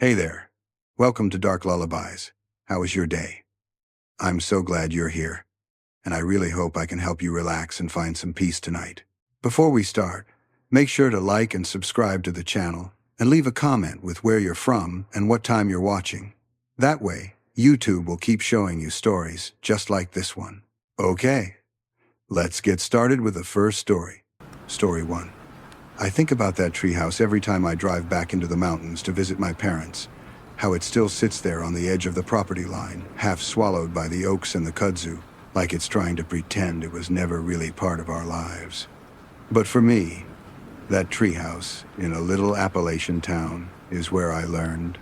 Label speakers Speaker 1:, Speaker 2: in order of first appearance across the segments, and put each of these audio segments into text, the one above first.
Speaker 1: Hey there. Welcome to Dark Lullabies. How was your day? I'm so glad you're here, and I really hope I can help you relax and find some peace tonight. Before we start, make sure to like and subscribe to the channel, and leave a comment with where you're from and what time you're watching. That way, YouTube will keep showing you stories just like this one. Okay, let's get started with the first story. Story 1. I think about that treehouse every time I drive back into the mountains to visit my parents. How it still sits there on the edge of the property line, half swallowed by the oaks and the kudzu, like it's trying to pretend it was never really part of our lives. But for me, that treehouse in a little Appalachian town is where I learned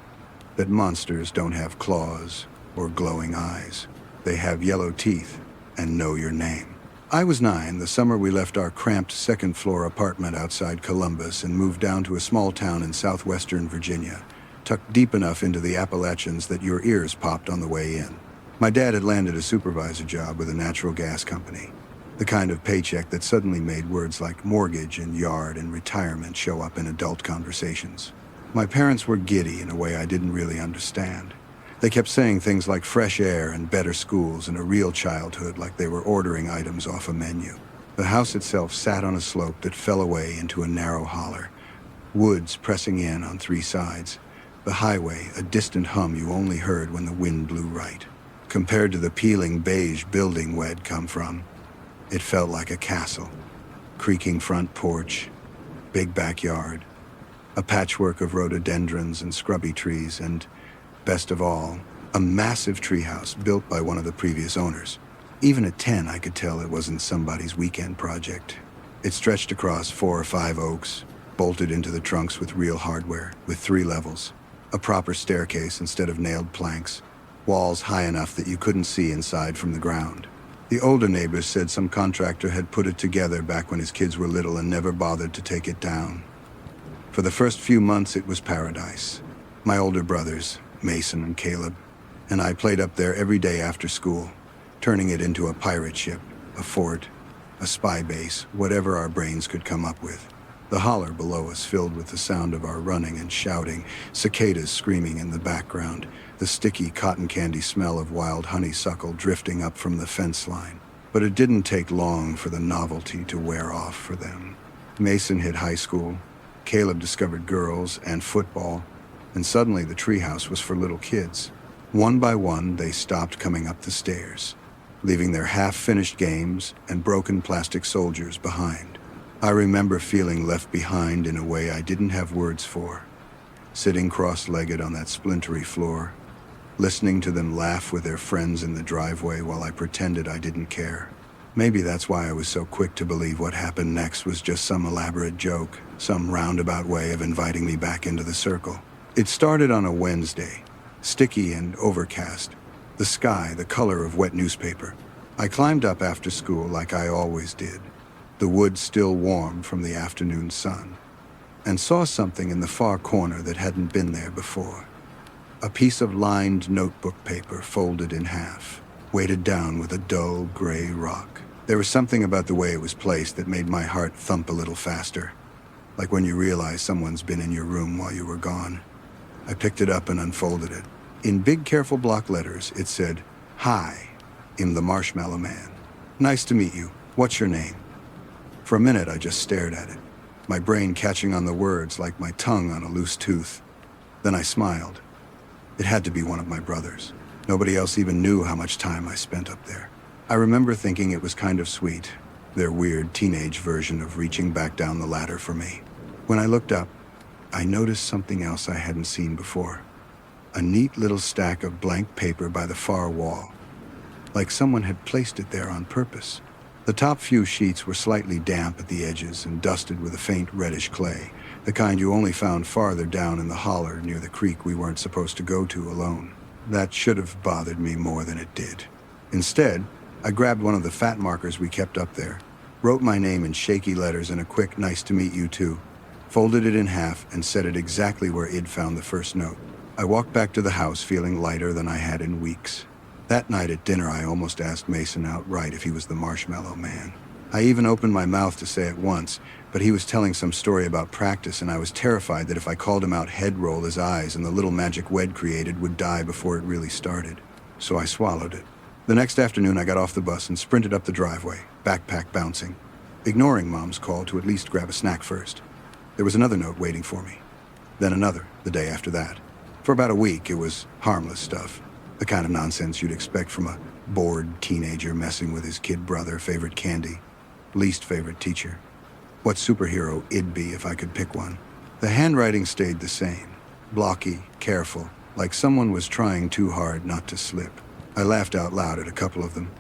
Speaker 1: that monsters don't have claws or glowing eyes. They have yellow teeth and know your name. I was 9 the summer we left our cramped second-floor apartment outside Columbus and moved down to a small town in southwestern Virginia, tucked deep enough into the Appalachians that your ears popped on the way in. My dad had landed a supervisor job with a natural gas company, the kind of paycheck that suddenly made words like mortgage and yard and retirement show up in adult conversations. My parents were giddy in a way I didn't really understand. They kept saying things like fresh air and better schools and a real childhood, like they were ordering items off a menu. The house itself sat on a slope that fell away into a narrow holler, woods pressing in on 3 sides. The highway, a distant hum you only heard when the wind blew right. Compared to the peeling beige building we'd come from, it felt like a castle. Creaking front porch, big backyard, a patchwork of rhododendrons and scrubby trees, and best of all, a massive treehouse built by one of the previous owners. Even at 10, I could tell it wasn't somebody's weekend project. It stretched across 4 or 5 oaks, bolted into the trunks with real hardware, with 3 levels, a proper staircase instead of nailed planks, walls high enough that you couldn't see inside from the ground. The older neighbors said some contractor had put it together back when his kids were little and never bothered to take it down. For the first few months, it was paradise. My older brothers, Mason and Caleb, and I played up there every day after school, turning it into a pirate ship, a fort, a spy base, whatever our brains could come up with. The holler below us filled with the sound of our running and shouting, cicadas screaming in the background, the sticky cotton candy smell of wild honeysuckle drifting up from the fence line. But it didn't take long for the novelty to wear off for them. Mason hit high school, Caleb discovered girls and football, and suddenly the treehouse was for little kids. One by one, they stopped coming up the stairs, leaving their half-finished games and broken plastic soldiers behind. I remember feeling left behind in a way I didn't have words for, sitting cross-legged on that splintery floor, listening to them laugh with their friends in the driveway while I pretended I didn't care. Maybe that's why I was so quick to believe what happened next was just some elaborate joke, some roundabout way of inviting me back into the circle. It started on a Wednesday, sticky and overcast, the sky the color of wet newspaper. I climbed up after school like I always did, the wood still warm from the afternoon sun, and saw something in the far corner that hadn't been there before. A piece of lined notebook paper folded in half, weighted down with a dull gray rock. There was something about the way it was placed that made my heart thump a little faster, like when you realize someone's been in your room while you were gone. I picked it up and unfolded it. In big, careful block letters, it said, "Hi, I'm the Marshmallow Man. Nice to meet you. What's your name?" For a minute, I just stared at it, my brain catching on the words like my tongue on a loose tooth. Then I smiled. It had to be one of my brothers. Nobody else even knew how much time I spent up there. I remember thinking it was kind of sweet, their weird teenage version of reaching back down the ladder for me. When I looked up, I noticed something else I hadn't seen before. A neat little stack of blank paper by the far wall, like someone had placed it there on purpose. The top few sheets were slightly damp at the edges and dusted with a faint reddish clay, the kind you only found farther down in the holler near the creek we weren't supposed to go to alone. That should have bothered me more than it did. Instead, I grabbed one of the fat markers we kept up there, wrote my name in shaky letters and a quick "nice to meet you too," folded it in half and set it exactly where Id found the first note. I walked back to the house feeling lighter than I had in weeks. That night at dinner, I almost asked Mason outright if he was the Marshmallow Man. I even opened my mouth to say it once, but he was telling some story about practice, and I was terrified that if I called him out, he'd roll his eyes and the little magic wed created would die before it really started. So I swallowed it. The next afternoon, I got off the bus and sprinted up the driveway, backpack bouncing, ignoring Mom's call to at least grab a snack first. There was another note waiting for me. Then another, the day after that. For about a week, it was harmless stuff. The kind of nonsense you'd expect from a bored teenager messing with his kid brother, favorite candy, least favorite teacher. What superhero it'd be if I could pick one. The handwriting stayed the same. Blocky, careful, like someone was trying too hard not to slip. I laughed out loud at a couple of them,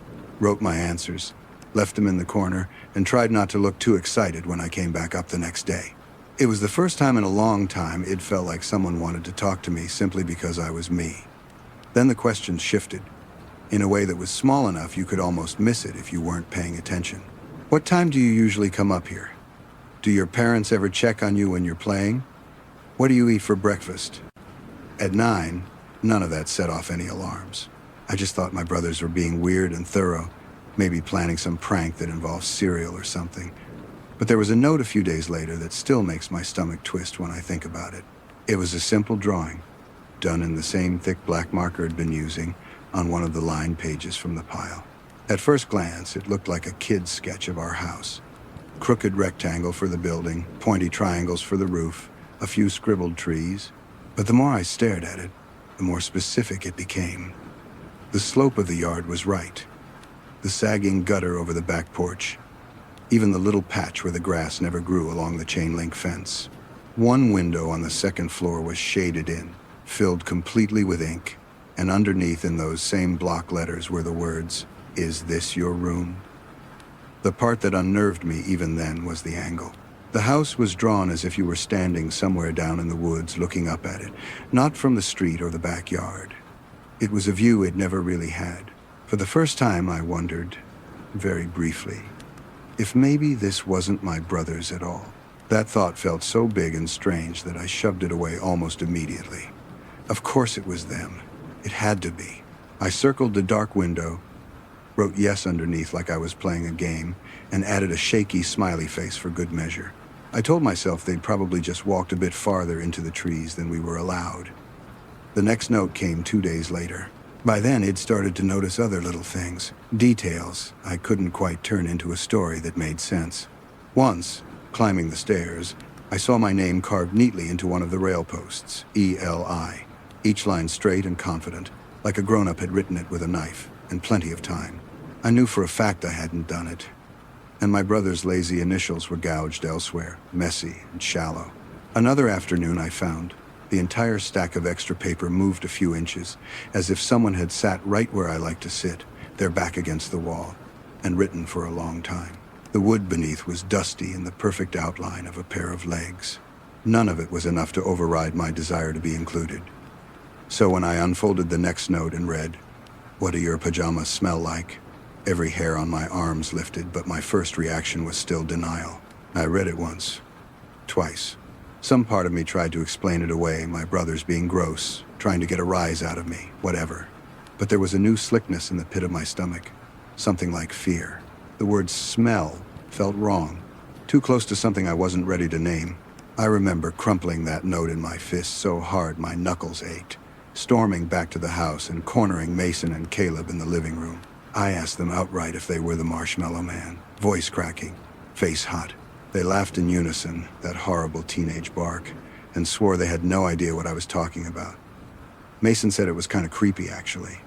Speaker 1: wrote my answers, left them in the corner, and tried not to look too excited when I came back up the next day. It was the first time in a long time it felt like someone wanted to talk to me simply because I was me. Then the questions shifted, in a way that was small enough you could almost miss it if you weren't paying attention. What time do you usually come up here? Do your parents ever check on you when you're playing? What do you eat for breakfast? At 9, none of that set off any alarms. I just thought my brothers were being weird and thorough, maybe planning some prank that involves cereal or something. But there was a note a few days later that still makes my stomach twist when I think about it. It was a simple drawing, done in the same thick black marker I'd been using, on one of the lined pages from the pile. At first glance, it looked like a kid's sketch of our house. Crooked rectangle for the building, pointy triangles for the roof, a few scribbled trees. But the more I stared at it, the more specific it became. The slope of the yard was right. The sagging gutter over the back porch. Even the little patch where the grass never grew along the chain-link fence. One window on the second floor was shaded in, filled completely with ink, and underneath in those same block letters were the words, "Is this your room?" The part that unnerved me even then was the angle. The house was drawn as if you were standing somewhere down in the woods looking up at it, not from the street or the backyard. It was a view it never really had. For the first time I wondered, very briefly, if maybe this wasn't my brothers at all. That thought felt so big and strange that I shoved it away almost immediately. Of course it was them. It had to be. I circled the dark window, wrote yes underneath like I was playing a game, and added a shaky smiley face for good measure. I told myself they'd probably just walked a bit farther into the trees than we were allowed. The next note came 2 days later. By then, I'd started to notice other little things, details I couldn't quite turn into a story that made sense. Once, climbing the stairs, I saw my name carved neatly into one of the rail posts, E-L-I, each line straight and confident, like a grown-up had written it with a knife, and plenty of time. I knew for a fact I hadn't done it, and my brother's lazy initials were gouged elsewhere, messy and shallow. Another afternoon I found the entire stack of extra paper moved a few inches, as if someone had sat right where I like to sit, their back against the wall, and written for a long time. The wood beneath was dusty in the perfect outline of a pair of legs. None of it was enough to override my desire to be included. So when I unfolded the next note and read, "What do your pajamas smell like?" every hair on my arms lifted, but my first reaction was still denial. I read it once, twice. Some part of me tried to explain it away, my brothers being gross, trying to get a rise out of me, whatever. But there was a new slickness in the pit of my stomach, something like fear. The word smell felt wrong, too close to something I wasn't ready to name. I remember crumpling that note in my fist so hard my knuckles ached, storming back to the house and cornering Mason and Caleb in the living room. I asked them outright if they were the Marshmallow Man, voice cracking, face hot. They laughed in unison, that horrible teenage bark, and swore they had no idea what I was talking about. Mason said it was kind of creepy, actually,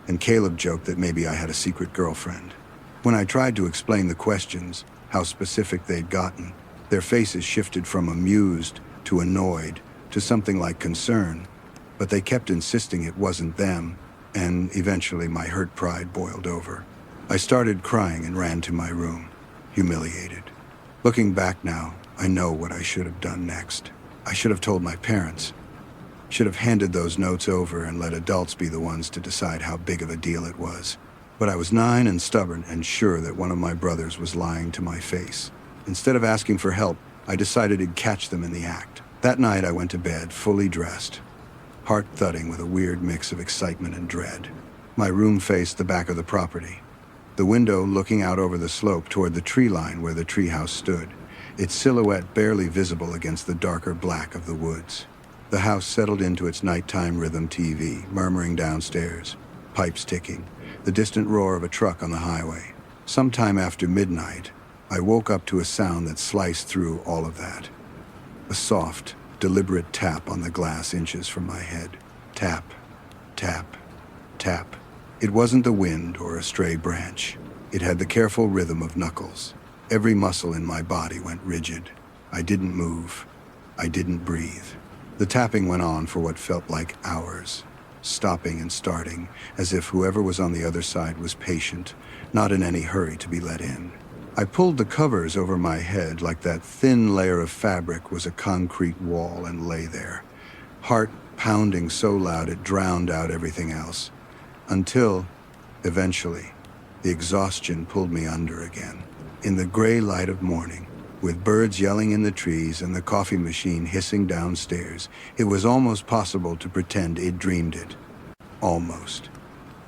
Speaker 1: and Caleb joked that maybe I had a secret girlfriend. When I tried to explain the questions, how specific they'd gotten, their faces shifted from amused to annoyed to something like concern, but they kept insisting it wasn't them, and eventually my hurt pride boiled over. I started crying and ran to my room, humiliated. Looking back now, I know what I should have done next. I should have told my parents. Should have handed those notes over and let adults be the ones to decide how big of a deal it was. But I was 9 and stubborn and sure that one of my brothers was lying to my face. Instead of asking for help, I decided to catch them in the act. That night I went to bed, fully dressed, heart thudding with a weird mix of excitement and dread. My room faced the back of the property. the window looking out over the slope toward the tree line where the treehouse stood, its silhouette barely visible against the darker black of the woods. The house settled into its nighttime rhythm TV, murmuring downstairs, pipes ticking, the distant roar of a truck on the highway. Sometime after midnight, I woke up to a sound that sliced through all of that. A soft, deliberate tap on the glass inches from my head. Tap, tap, tap. It wasn't the wind or a stray branch. It had the careful rhythm of knuckles. Every muscle in my body went rigid. I didn't move. I didn't breathe. The tapping went on for what felt like hours, stopping and starting, as if whoever was on the other side was patient, not in any hurry to be let in. I pulled the covers over my head like that thin layer of fabric was a concrete wall and lay there, heart pounding so loud it drowned out everything else, until, eventually, the exhaustion pulled me under again. In the gray light of morning, with birds yelling in the trees and the coffee machine hissing downstairs, it was almost possible to pretend it dreamed it. Almost.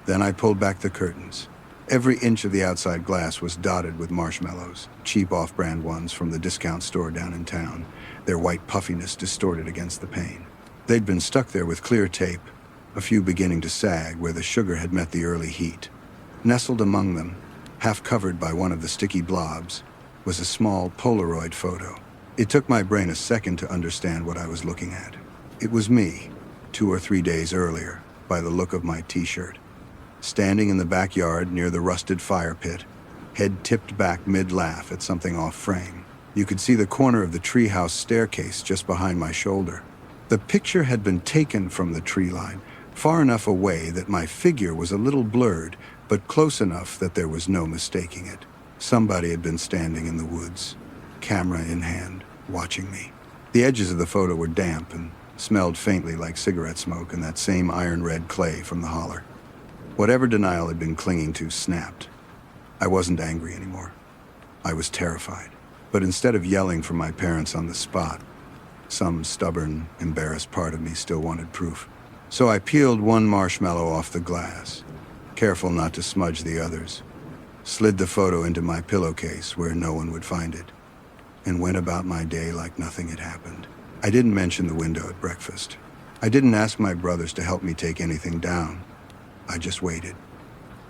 Speaker 1: Then I pulled back the curtains. Every inch of the outside glass was dotted with marshmallows, cheap off-brand ones from the discount store down in town, their white puffiness distorted against the pane. They'd been stuck there with clear tape, a few beginning to sag where the sugar had met the early heat. Nestled among them, half covered by one of the sticky blobs, was a small Polaroid photo. It took my brain a second to understand what I was looking at. It was me, 2 or 3 days earlier, by the look of my t-shirt. Standing in the backyard near the rusted fire pit, head tipped back mid-laugh at something off-frame. You could see the corner of the treehouse staircase just behind my shoulder. The picture had been taken from the tree line, far enough away that my figure was a little blurred, but close enough that there was no mistaking it. Somebody had been standing in the woods, camera in hand, watching me. The edges of the photo were damp and smelled faintly like cigarette smoke and that same iron-red clay from the holler. Whatever denial had been clinging to snapped. I wasn't angry anymore. I was terrified. But instead of yelling for my parents on the spot, some stubborn, embarrassed part of me still wanted proof. So I peeled one marshmallow off the glass, careful not to smudge the others, slid the photo into my pillowcase where no one would find it, and went about my day like nothing had happened. I didn't mention the window at breakfast. I didn't ask my brothers to help me take anything down. I just waited.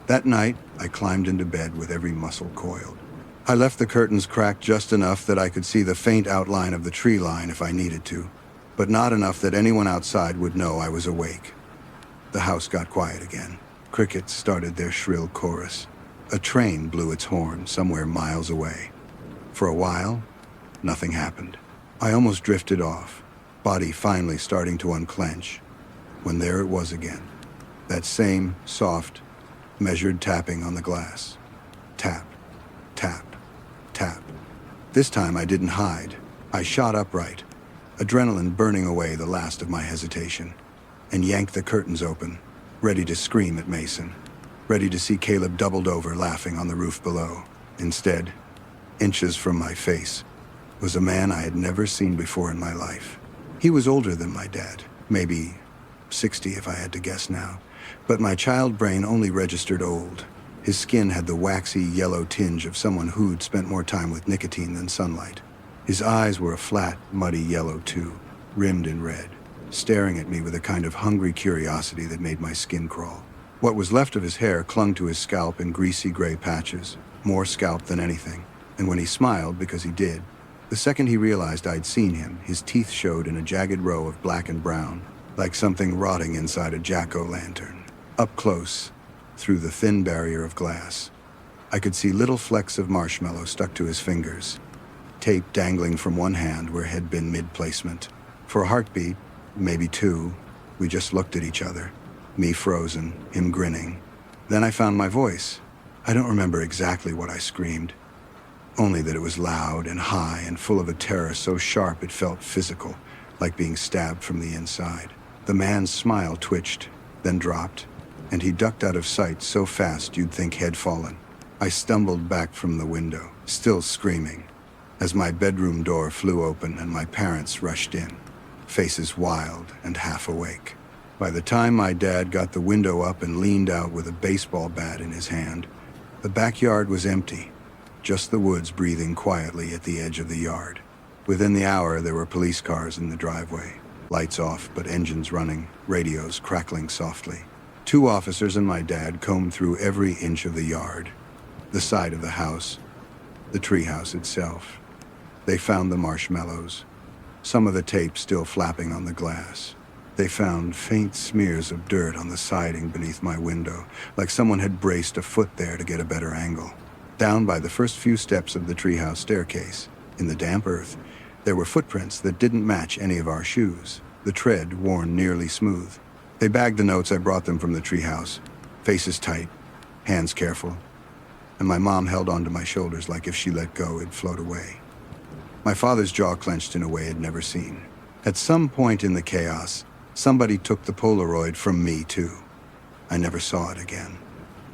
Speaker 1: That night, I climbed into bed with every muscle coiled. I left the curtains cracked just enough that I could see the faint outline of the tree line if I needed to, but not enough that anyone outside would know I was awake. The house got quiet again. Crickets started their shrill chorus. A train blew its horn somewhere miles away. For a while, nothing happened. I almost drifted off, body finally starting to unclench, when there it was again. That same soft, measured tapping on the glass. Tap, tap, tap. This time I didn't hide. I shot upright, adrenaline burning away the last of my hesitation, and yanked the curtains open, ready to scream at Mason, ready to see Caleb doubled over laughing on the roof below. Instead, inches from my face, was a man I had never seen before in my life. He was older than my dad, maybe 60 if I had to guess now. But my child brain only registered old. His skin had the waxy yellow tinge of someone who'd spent more time with nicotine than sunlight. His eyes were a flat, muddy yellow too, rimmed in red, staring at me with a kind of hungry curiosity that made my skin crawl. What was left of his hair clung to his scalp in greasy gray patches, more scalp than anything. And when he smiled, because he did, the second he realized I'd seen him, his teeth showed in a jagged row of black and brown, like something rotting inside a jack-o'-lantern. Up close, through the thin barrier of glass, I could see little flecks of marshmallow stuck to his fingers, tape dangling from one hand where it had been mid-placement. For a heartbeat, maybe 2, we just looked at each other, me frozen, him grinning. Then I found my voice. I don't remember exactly what I screamed, only that it was loud and high and full of a terror so sharp it felt physical, like being stabbed from the inside. The man's smile twitched, then dropped, and he ducked out of sight so fast you'd think he'd fallen. I stumbled back from the window, still screaming, as my bedroom door flew open and my parents rushed in, faces wild and half awake. By the time my dad got the window up and leaned out with a baseball bat in his hand, The backyard was empty, just the woods breathing quietly at the edge of the yard. Within the hour, there were police cars in the driveway. Lights off, but engines running, radios crackling softly. 2 officers and my dad combed through every inch of the yard, the side of the house, the treehouse itself. They found the marshmallows, some of the tape still flapping on the glass. They found faint smears of dirt on the siding beneath my window, like someone had braced a foot there to get a better angle. Down by the first few steps of the treehouse staircase, in the damp earth, there were footprints that didn't match any of our shoes, the tread worn nearly smooth. They bagged the notes I brought them from the treehouse, faces tight, hands careful, and my mom held onto my shoulders like if she let go, it'd float away. My father's jaw clenched in a way I'd never seen. At some point in the chaos, somebody took the Polaroid from me, too. I never saw it again.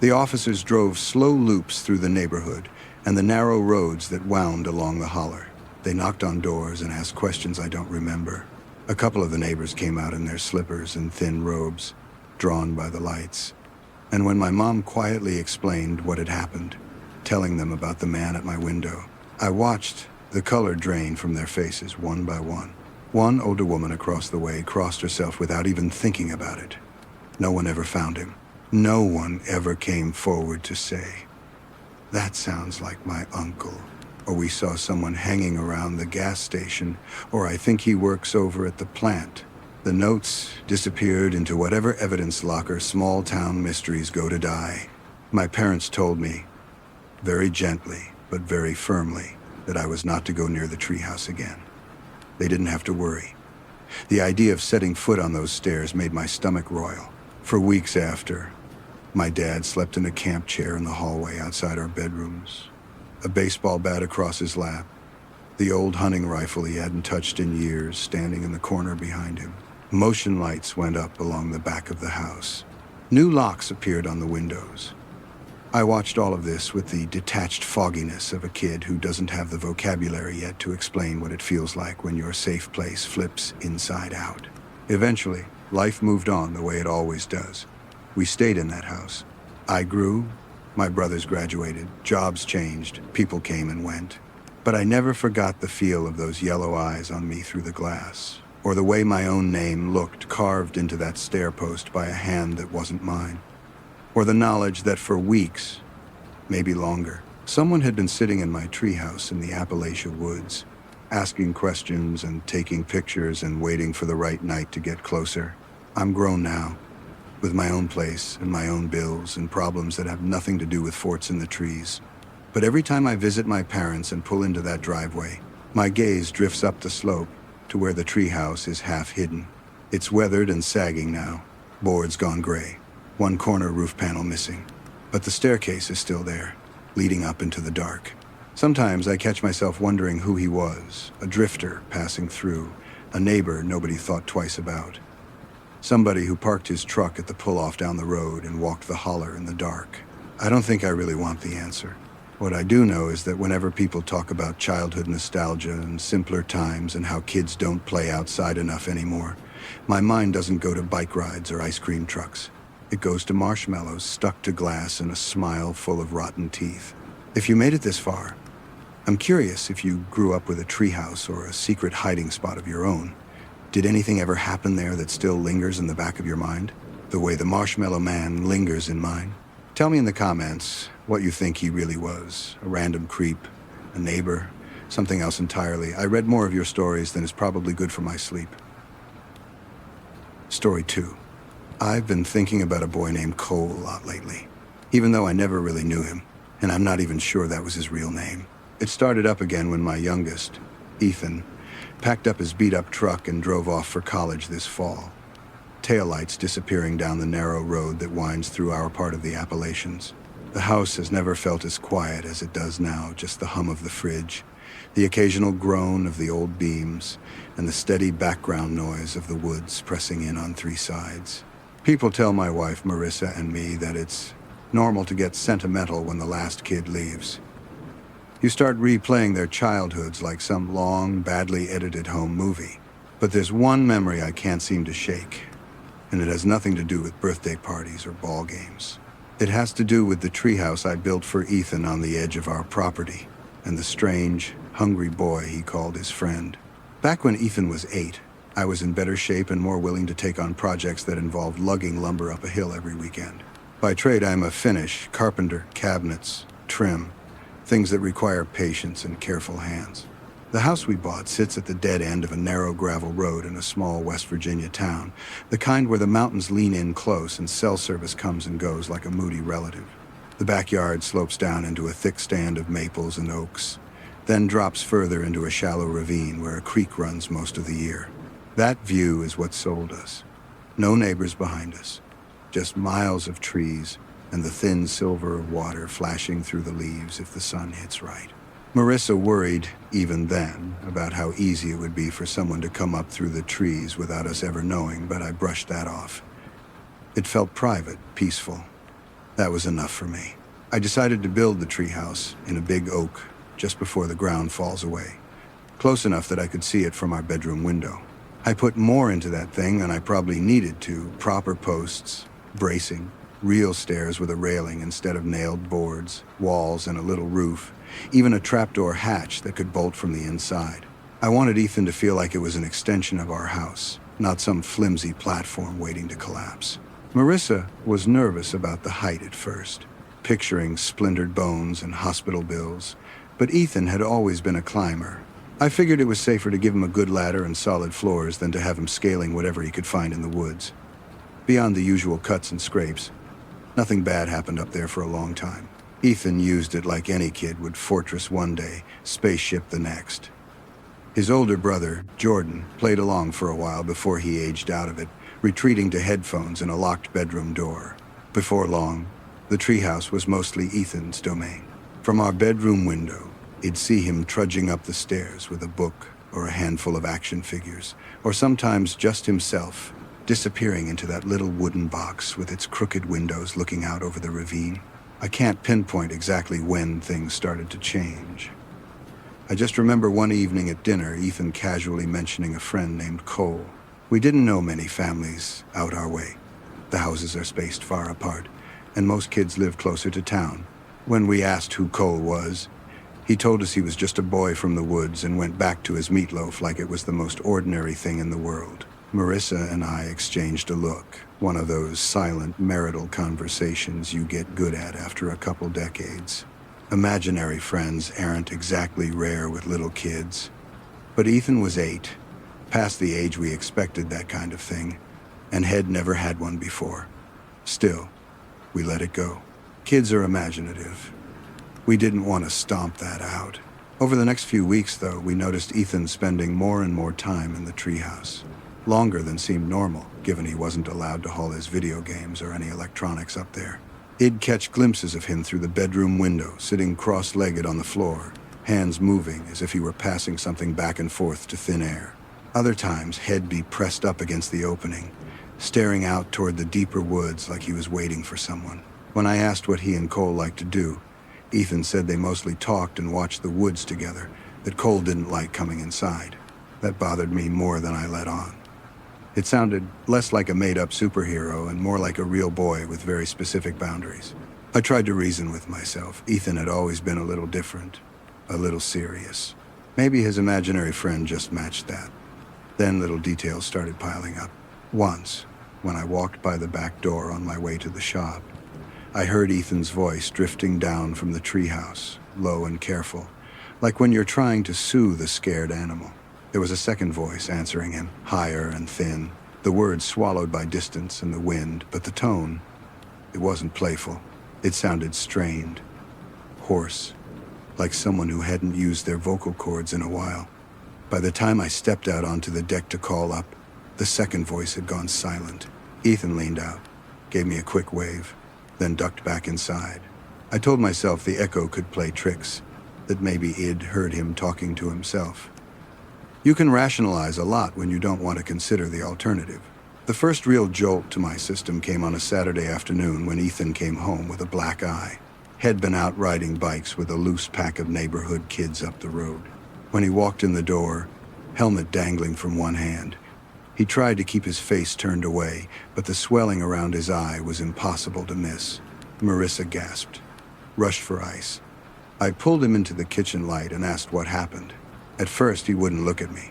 Speaker 1: The officers drove slow loops through the neighborhood and the narrow roads that wound along the holler. They knocked on doors and asked questions I don't remember. A couple of the neighbors came out in their slippers and thin robes, drawn by the lights. And when my mom quietly explained what had happened, telling them about the man at my window, I watched the color drain from their faces one by one. One older woman across the way crossed herself without even thinking about it. No one ever found him. No one ever came forward to say, "That sounds like my uncle," or "We saw someone hanging around the gas station," or "I think he works over at the plant." The notes disappeared into whatever evidence locker small-town mysteries go to die. My parents told me, very gently but very firmly, that I was not to go near the treehouse again. They didn't have to worry. The idea of setting foot on those stairs made my stomach roil. For weeks after, my dad slept in a camp chair in the hallway outside our bedrooms, a baseball bat across his lap, the old hunting rifle he hadn't touched in years standing in the corner behind him. Motion lights went up along the back of the house. New locks appeared on the windows. I watched all of this with the detached fogginess of a kid who doesn't have the vocabulary yet to explain what it feels like when your safe place flips inside out. Eventually, life moved on the way it always does. We stayed in that house. I grew, my brothers graduated, jobs changed, people came and went. But I never forgot the feel of those yellow eyes on me through the glass, or the way my own name looked carved into that stair post by a hand that wasn't mine. Or the knowledge that for weeks, maybe longer, someone had been sitting in my treehouse in the Appalachia woods, asking questions and taking pictures and waiting for the right night to get closer. I'm grown now, with my own place and my own bills and problems that have nothing to do with forts in the trees. But every time I visit my parents and pull into that driveway, my gaze drifts up the slope to where the treehouse is half hidden. It's weathered and sagging now, boards gone gray, one corner roof panel missing. But the staircase is still there, leading up into the dark. Sometimes I catch myself wondering who he was, a drifter passing through, a neighbor nobody thought twice about. Somebody who parked his truck at the pull-off down the road and walked the holler in the dark. I don't think I really want the answer. What I do know is that whenever people talk about childhood nostalgia and simpler times and how kids don't play outside enough anymore, my mind doesn't go to bike rides or ice cream trucks. It goes to marshmallows stuck to glass and a smile full of rotten teeth. If you made it this far, I'm curious if you grew up with a treehouse or a secret hiding spot of your own. Did anything ever happen there that still lingers in the back of your mind? The way the Marshmallow Man lingers in mine? Tell me in the comments what you think he really was. A random creep, a neighbor, something else entirely. I read more of your stories than is probably good for my sleep. Story 2. I've been thinking about a boy named Cole a lot lately, even though I never really knew him, and I'm not even sure that was his real name. It started up again when my youngest, Ethan, packed up his beat-up truck and drove off for college this fall. Taillights disappearing down the narrow road that winds through our part of the Appalachians. The house has never felt as quiet as it does now, just the hum of the fridge, the occasional groan of the old beams, and the steady background noise of the woods pressing in on 3 sides. People tell my wife, Marissa, and me that it's normal to get sentimental when the last kid leaves. You start replaying their childhoods like some long, badly edited home movie. But there's one memory I can't seem to shake, and it has nothing to do with birthday parties or ball games. It has to do with the treehouse I built for Ethan on the edge of our property, and the strange, hungry boy he called his friend. Back when Ethan was 8, I was in better shape and more willing to take on projects that involved lugging lumber up a hill every weekend. By trade, I'm a finish, carpenter, cabinets, trim, things that require patience and careful hands. The house we bought sits at the dead end of a narrow gravel road in a small West Virginia town, the kind where the mountains lean in close and cell service comes and goes like a moody relative. The backyard slopes down into a thick stand of maples and oaks, then drops further into a shallow ravine where a creek runs most of the year. That view is what sold us. No neighbors behind us, just miles of trees and the thin silver of water flashing through the leaves if the sun hits right. Marissa worried, even then, about how easy it would be for someone to come up through the trees without us ever knowing, but I brushed that off. It felt private, peaceful. That was enough for me. I decided to build the treehouse in a big oak just before the ground falls away, close enough that I could see it from our bedroom window. I put more into that thing than I probably needed to: proper posts, bracing, real stairs with a railing instead of nailed boards, walls and a little roof, even a trapdoor hatch that could bolt from the inside. I wanted Ethan to feel like it was an extension of our house, not some flimsy platform waiting to collapse. Marissa was nervous about the height at first, picturing splintered bones and hospital bills, but Ethan had always been a climber. I figured it was safer to give him a good ladder and solid floors than to have him scaling whatever he could find in the woods. Beyond the usual cuts and scrapes, nothing bad happened up there for a long time. Ethan used it like any kid would fortress one day, spaceship the next. His older brother, Jordan, played along for a while before he aged out of it, retreating to headphones and a locked bedroom door. Before long, the treehouse was mostly Ethan's domain. From our bedroom window, you'd see him trudging up the stairs with a book or a handful of action figures, or sometimes just himself, disappearing into that little wooden box with its crooked windows looking out over the ravine. I can't pinpoint exactly when things started to change. I just remember one evening at dinner, Ethan casually mentioning a friend named Cole. We didn't know many families out our way. The houses are spaced far apart, and most kids live closer to town. When we asked who Cole was, he told us he was just a boy from the woods and went back to his meatloaf like it was the most ordinary thing in the world. Marissa and I exchanged a look, one of those silent marital conversations you get good at after a couple decades. Imaginary friends aren't exactly rare with little kids. But Ethan was 8, past the age we expected that kind of thing, and had never had one before. Still, we let it go. Kids are imaginative. We didn't want to stomp that out. Over the next few weeks, though, we noticed Ethan spending more and more time in the treehouse. Longer than seemed normal, given he wasn't allowed to haul his video games or any electronics up there. I'd catch glimpses of him through the bedroom window, sitting cross-legged on the floor, hands moving as if he were passing something back and forth to thin air. Other times, head be pressed up against the opening, staring out toward the deeper woods like he was waiting for someone. When I asked what he and Cole liked to do, Ethan said they mostly talked and watched the woods together, that Cole didn't like coming inside. That bothered me more than I let on. It sounded less like a made-up superhero and more like a real boy with very specific boundaries. I tried to reason with myself. Ethan had always been a little different, a little serious. Maybe his imaginary friend just matched that. Then little details started piling up. Once, when I walked by the back door on my way to the shop, I heard Ethan's voice drifting down from the treehouse, low and careful, like when you're trying to soothe a scared animal. There was a second voice answering him, higher and thin, the words swallowed by distance and the wind, but the tone, it wasn't playful. It sounded strained, hoarse, like someone who hadn't used their vocal cords in a while. By the time I stepped out onto the deck to call up, the second voice had gone silent. Ethan leaned out, gave me a quick wave, then ducked back inside. I told myself the echo could play tricks, that maybe I'd heard him talking to himself. You can rationalize a lot when you don't want to consider the alternative. The first real jolt to my system came on a Saturday afternoon when Ethan came home with a black eye. He'd been out riding bikes with a loose pack of neighborhood kids up the road. When he walked in the door, helmet dangling from one hand, he tried to keep his face turned away, but the swelling around his eye was impossible to miss. Marissa gasped, rushed for ice. I pulled him into the kitchen light and asked what happened. At first, he wouldn't look at me,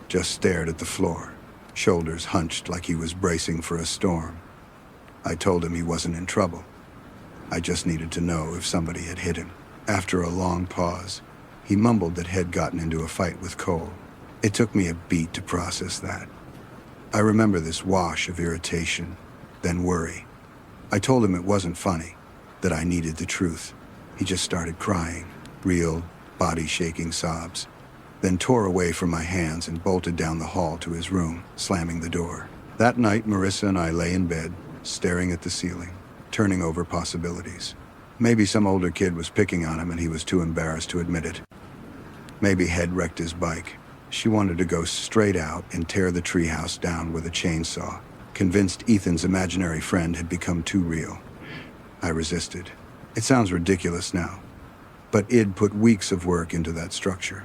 Speaker 1: just stared at the floor, shoulders hunched like he was bracing for a storm. I told him he wasn't in trouble. I just needed to know if somebody had hit him. After a long pause, he mumbled that he'd gotten into a fight with Cole. It took me a beat to process that. I remember this wash of irritation, then worry. I told him it wasn't funny, that I needed the truth. He just started crying, real, body-shaking sobs, then tore away from my hands and bolted down the hall to his room, slamming the door. That night, Marissa and I lay in bed, staring at the ceiling, turning over possibilities. Maybe some older kid was picking on him and he was too embarrassed to admit it. Maybe Head wrecked his bike. She wanted to go straight out and tear the treehouse down with a chainsaw, convinced Ethan's imaginary friend had become too real. I resisted. It sounds ridiculous now, but Id put weeks of work into that structure.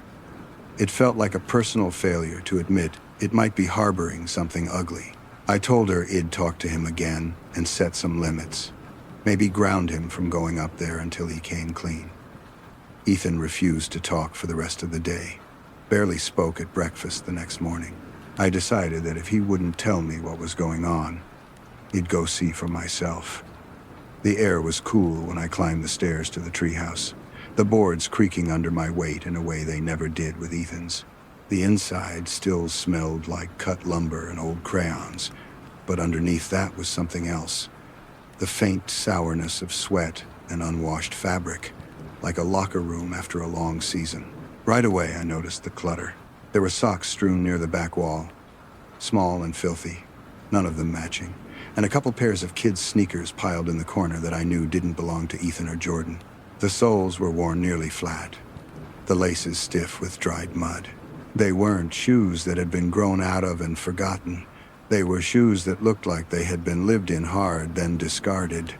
Speaker 1: It felt like a personal failure to admit it might be harboring something ugly. I told her Id talk to him again and set some limits. Maybe ground him from going up there until he came clean. Ethan refused to talk for the rest of the day. Barely spoke at breakfast the next morning. I decided that if he wouldn't tell me what was going on, I'd go see for myself. The air was cool when I climbed the stairs to the treehouse, the boards creaking under my weight in a way they never did with Ethan's. The inside still smelled like cut lumber and old crayons, but underneath that was something else. The faint sourness of sweat and unwashed fabric, like a locker room after a long season. Right away, I noticed the clutter. There were socks strewn near the back wall, small and filthy, none of them matching, and a couple pairs of kids' sneakers piled in the corner that I knew didn't belong to Ethan or Jordan. The soles were worn nearly flat, the laces stiff with dried mud. They weren't shoes that had been grown out of and forgotten. They were shoes that looked like they had been lived in hard, then discarded.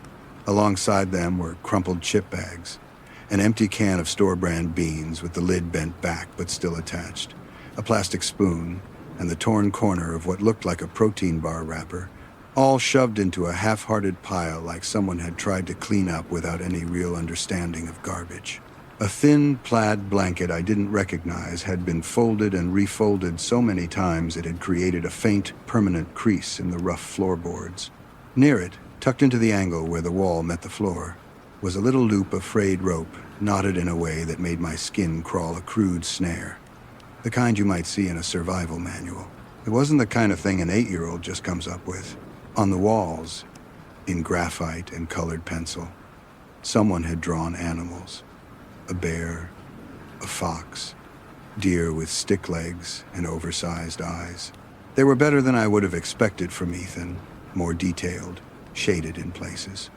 Speaker 1: Alongside them were crumpled chip bags, an empty can of store-brand beans with the lid bent back but still attached, a plastic spoon, and the torn corner of what looked like a protein bar wrapper, all shoved into a half-hearted pile like someone had tried to clean up without any real understanding of garbage. A thin plaid blanket I didn't recognize had been folded and refolded so many times it had created a faint, permanent crease in the rough floorboards. Near it, tucked into the angle where the wall met the floor, was a little loop of frayed rope, knotted in a way that made my skin crawl a crude snare. The kind you might see in a survival manual. It wasn't the kind of thing an 8-year-old just comes up with. On the walls, in graphite and colored pencil, someone had drawn animals. A bear, a fox, deer with stick legs and oversized eyes. They were better than I would have expected from Ethan, more detailed, shaded in places.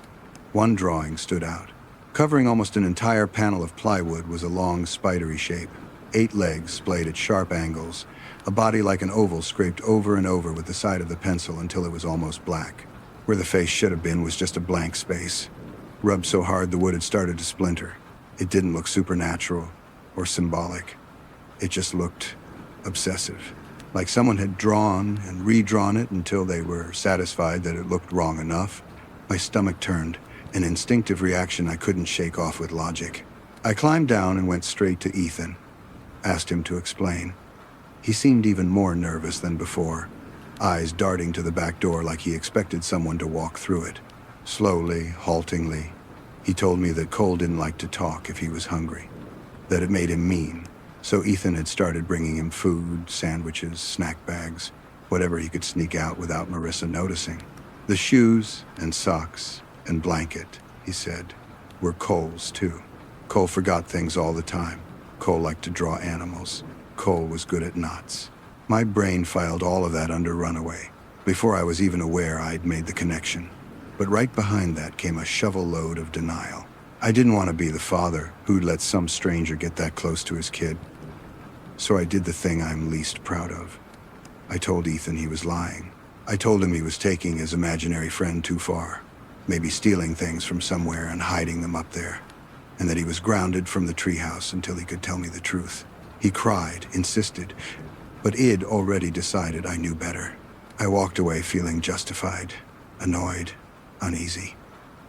Speaker 1: One drawing stood out. Covering almost an entire panel of plywood was a long, spidery shape. 8 legs splayed at sharp angles, a body like an oval scraped over and over with the side of the pencil until it was almost black. Where the face should have been was just a blank space, rubbed so hard the wood had started to splinter. It didn't look supernatural or symbolic. It just looked obsessive, like someone had drawn and redrawn it until they were satisfied that it looked wrong enough. My stomach turned, an instinctive reaction I couldn't shake off with logic. I climbed down and went straight to Ethan, asked him to explain. He seemed even more nervous than before, eyes darting to the back door like he expected someone to walk through it. Slowly, haltingly, he told me that Cole didn't like to talk if he was hungry, that it made him mean. So Ethan had started bringing him food, sandwiches, snack bags, whatever he could sneak out without Marissa noticing. The shoes and socks and blanket, he said, were Cole's too. Cole forgot things all the time. Cole liked to draw animals. Cole was good at knots. My brain filed all of that under runaway. Before I was even aware I'd made the connection. But right behind that came a shovel load of denial. I didn't want to be the father who'd let some stranger get that close to his kid. So I did the thing I'm least proud of. I told Ethan he was lying. I told him he was taking his imaginary friend too far, maybe stealing things from somewhere and hiding them up there, and that he was grounded from the treehouse until he could tell me the truth. He cried, insisted, but Id already decided I knew better. I walked away feeling justified, annoyed, uneasy.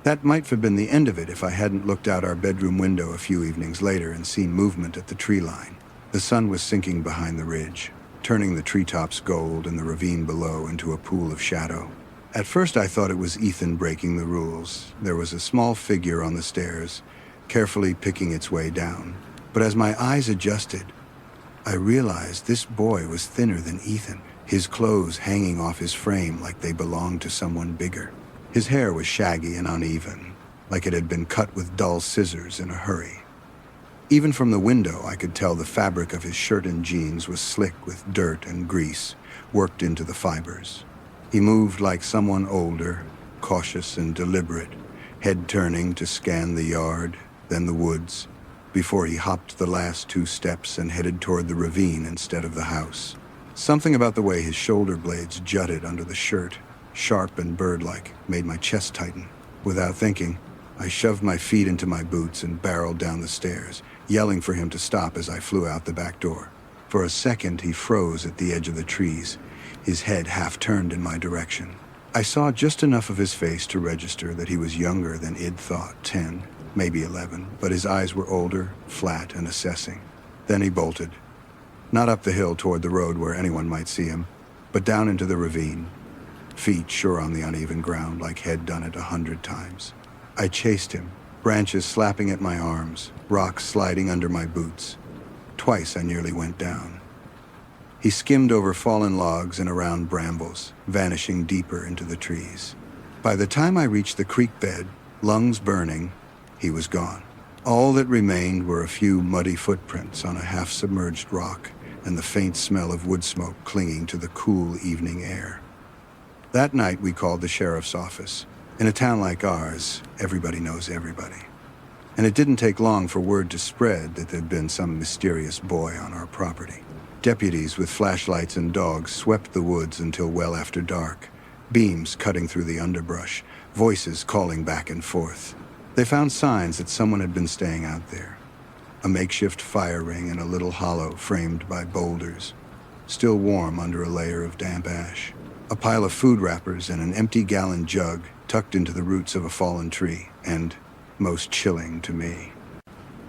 Speaker 1: That might have been the end of it if I hadn't looked out our bedroom window a few evenings later and seen movement at the tree line. The sun was sinking behind the ridge, turning the treetops gold and the ravine below into a pool of shadow. At first I thought it was Ethan breaking the rules. There was a small figure on the stairs, carefully picking its way down. But as my eyes adjusted, I realized this boy was thinner than Ethan, his clothes hanging off his frame like they belonged to someone bigger. His hair was shaggy and uneven, like it had been cut with dull scissors in a hurry. Even from the window, I could tell the fabric of his shirt and jeans was slick with dirt and grease, worked into the fibers. He moved like someone older, cautious and deliberate, head turning to scan the yard, then the woods, before he hopped the last 2 steps and headed toward the ravine instead of the house. Something about the way his shoulder blades jutted under the shirt, sharp and bird-like, made my chest tighten. Without thinking, I shoved my feet into my boots and barreled down the stairs, yelling for him to stop as I flew out the back door. For a second, he froze at the edge of the trees, his head half turned in my direction. I saw just enough of his face to register that he was younger than I'd thought, 10, maybe 11, but his eyes were older, flat, and assessing. Then he bolted. Not up the hill toward the road where anyone might see him, but down into the ravine, feet sure on the uneven ground like Head done it 100 times. I chased him, branches slapping at my arms, rocks sliding under my boots. Twice I nearly went down. He skimmed over fallen logs and around brambles, vanishing deeper into the trees. By the time I reached the creek bed, lungs burning, he was gone. All that remained were a few muddy footprints on a half-submerged rock and the faint smell of wood smoke clinging to the cool evening air. That night we called the sheriff's office. In a town like ours, everybody knows everybody. And it didn't take long for word to spread that there'd been some mysterious boy on our property. Deputies with flashlights and dogs swept the woods until well after dark, beams cutting through the underbrush, voices calling back and forth. They found signs that someone had been staying out there. A makeshift fire ring in a little hollow framed by boulders, still warm under a layer of damp ash. A pile of food wrappers and an empty gallon jug tucked into the roots of a fallen tree, and, most chilling to me,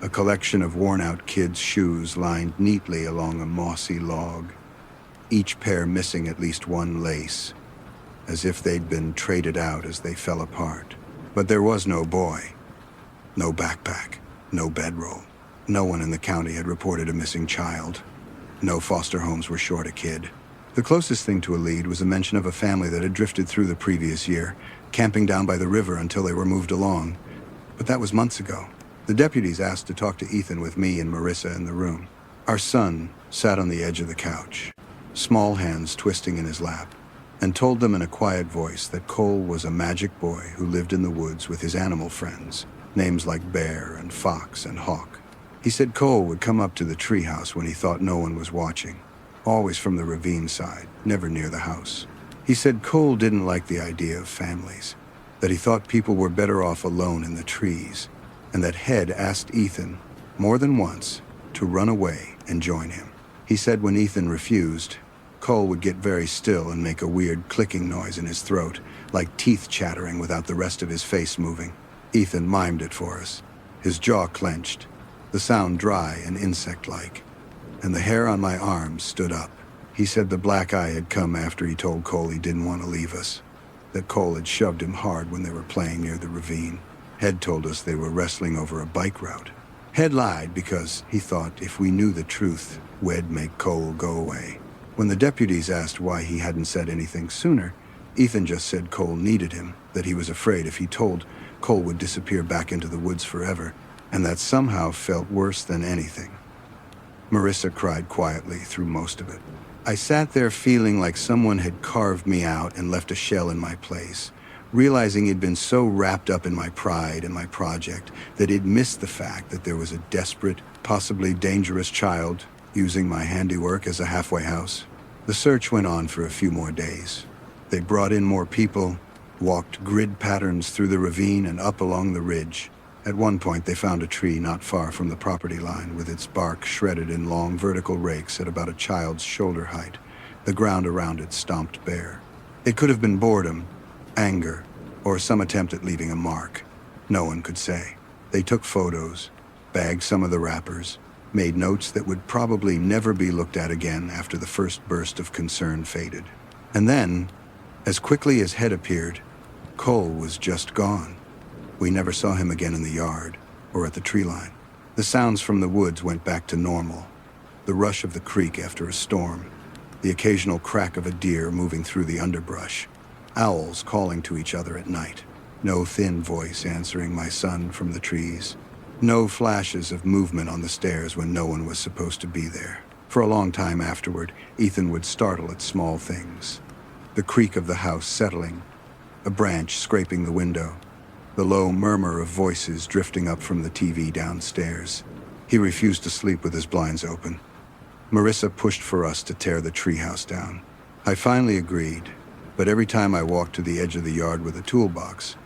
Speaker 1: a collection of worn-out kids' shoes lined neatly along a mossy log, each pair missing at least one lace, as if they'd been traded out as they fell apart. But there was no boy, no backpack, no bedroll. No one in the county had reported a missing child. No foster homes were short a kid. The closest thing to a lead was a mention of a family that had drifted through the previous year, camping down by the river until they were moved along. But that was months ago. The deputies asked to talk to Ethan with me and Marissa in the room. Our son sat on the edge of the couch, small hands twisting in his lap, and told them in a quiet voice that Cole was a magic boy who lived in the woods with his animal friends, names like Bear and Fox and Hawk. He said Cole would come up to the treehouse when he thought no one was watching, always from the ravine side, never near the house. He said Cole didn't like the idea of families, that he thought people were better off alone in the trees, and that Head asked Ethan, more than once, to run away and join him. He said when Ethan refused, Cole would get very still and make a weird clicking noise in his throat, like teeth chattering without the rest of his face moving. Ethan mimed it for us, his jaw clenched, the sound dry and insect-like, and the hair on my arms stood up. He said the black eye had come after he told Cole he didn't want to leave us, that Cole had shoved him hard when they were playing near the ravine. Head told us they were wrestling over a bike route. Head lied because he thought if we knew the truth, we'd make Cole go away. When the deputies asked why he hadn't said anything sooner, Ethan just said Cole needed him, that he was afraid if he told, Cole would disappear back into the woods forever, and that somehow felt worse than anything. Marissa cried quietly through most of it. I sat there feeling like someone had carved me out and left a shell in my place, realizing he'd been so wrapped up in my pride and my project that he'd missed the fact that there was a desperate, possibly dangerous child using my handiwork as a halfway house. The search went on for a few more days. They brought in more people, walked grid patterns through the ravine and up along the ridge. At one point, they found a tree not far from the property line with its bark shredded in long vertical rakes at about a child's shoulder height, the ground around it stomped bare. It could have been boredom, anger, or some attempt at leaving a mark. No one could say. They took photos, bagged some of the wrappers, made notes that would probably never be looked at again after the first burst of concern faded. And then, as quickly as Head appeared, Cole was just gone. We never saw him again in the yard or at the tree line. The sounds from the woods went back to normal. The rush of the creek after a storm, the occasional crack of a deer moving through the underbrush, owls calling to each other at night. No thin voice answering my son from the trees. No flashes of movement on the stairs when no one was supposed to be there. For a long time afterward, Ethan would startle at small things. The creak of the house settling, a branch scraping the window, the low murmur of voices drifting up from the TV downstairs. He refused to sleep with his blinds open. Marissa pushed for us to tear the treehouse down. I finally agreed, but every time I walked to the edge of the yard with a toolbox,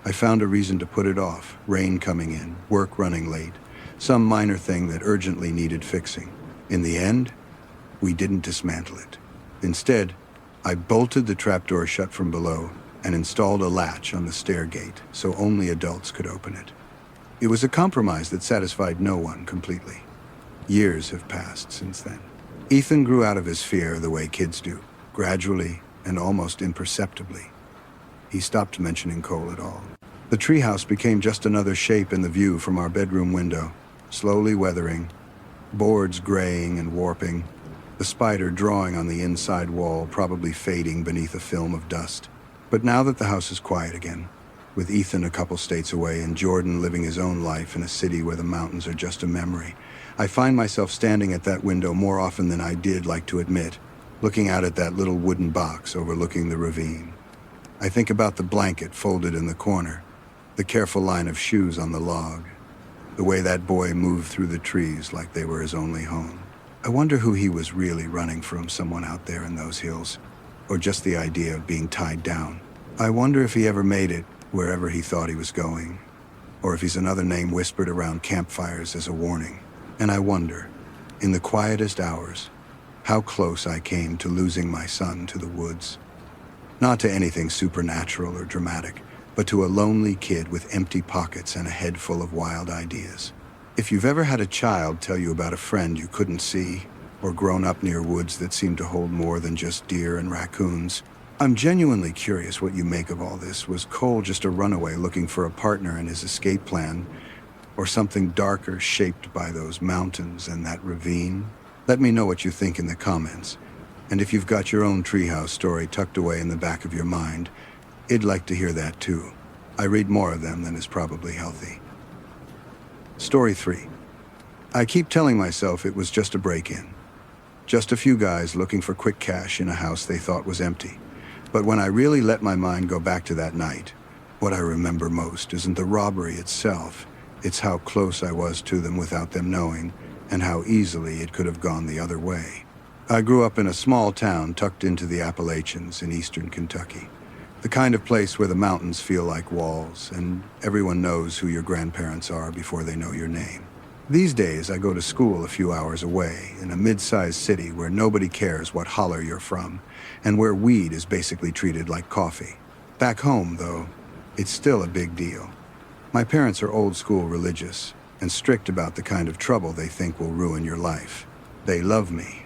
Speaker 1: I found a reason to put it off. Rain coming in, work running late, some minor thing that urgently needed fixing. In the end, we didn't dismantle it. Instead, I bolted the trapdoor shut from below and installed a latch on the stair gate so only adults could open it. It was a compromise that satisfied no one completely. Years have passed since then. Ethan grew out of his fear the way kids do, gradually and almost imperceptibly. He stopped mentioning Cole at all. The treehouse became just another shape in the view from our bedroom window, slowly weathering, boards graying and warping, the spider drawing on the inside wall, probably fading beneath a film of dust. But now that the house is quiet again, with Ethan a couple states away and Jordan living his own life in a city where the mountains are just a memory, I find myself standing at that window more often than I did like to admit, looking out at that little wooden box overlooking the ravine. I think about the blanket folded in the corner, the careful line of shoes on the log, the way that boy moved through the trees like they were his only home. I wonder who he was really running from, someone out there in those hills, or just the idea of being tied down. I wonder if he ever made it wherever he thought he was going, or if he's another name whispered around campfires as a warning. And I wonder, in the quietest hours, how close I came to losing my son to the woods. Not to anything supernatural or dramatic, but to a lonely kid with empty pockets and a head full of wild ideas. If you've ever had a child tell you about a friend you couldn't see, or grown up near woods that seemed to hold more than just deer and raccoons, I'm genuinely curious what you make of all this. Was Cole just a runaway looking for a partner in his escape plan, or something darker shaped by those mountains and that ravine? Let me know what you think in the comments. And if you've got your own treehouse story tucked away in the back of your mind, I'd like to hear that too. I read more of them than is probably healthy. Story 3. I keep telling myself it was just a break-in. Just a few guys looking for quick cash in a house they thought was empty. But when I really let my mind go back to that night, what I remember most isn't the robbery itself. It's how close I was to them without them knowing, and how easily it could have gone the other way. I grew up in a small town tucked into the Appalachians in eastern Kentucky. The kind of place where the mountains feel like walls, and everyone knows who your grandparents are before they know your name. These days, I go to school a few hours away in a mid-sized city where nobody cares what holler you're from, and where weed is basically treated like coffee. Back home, though, it's still a big deal. My parents are old-school religious, and strict about the kind of trouble they think will ruin your life. They love me,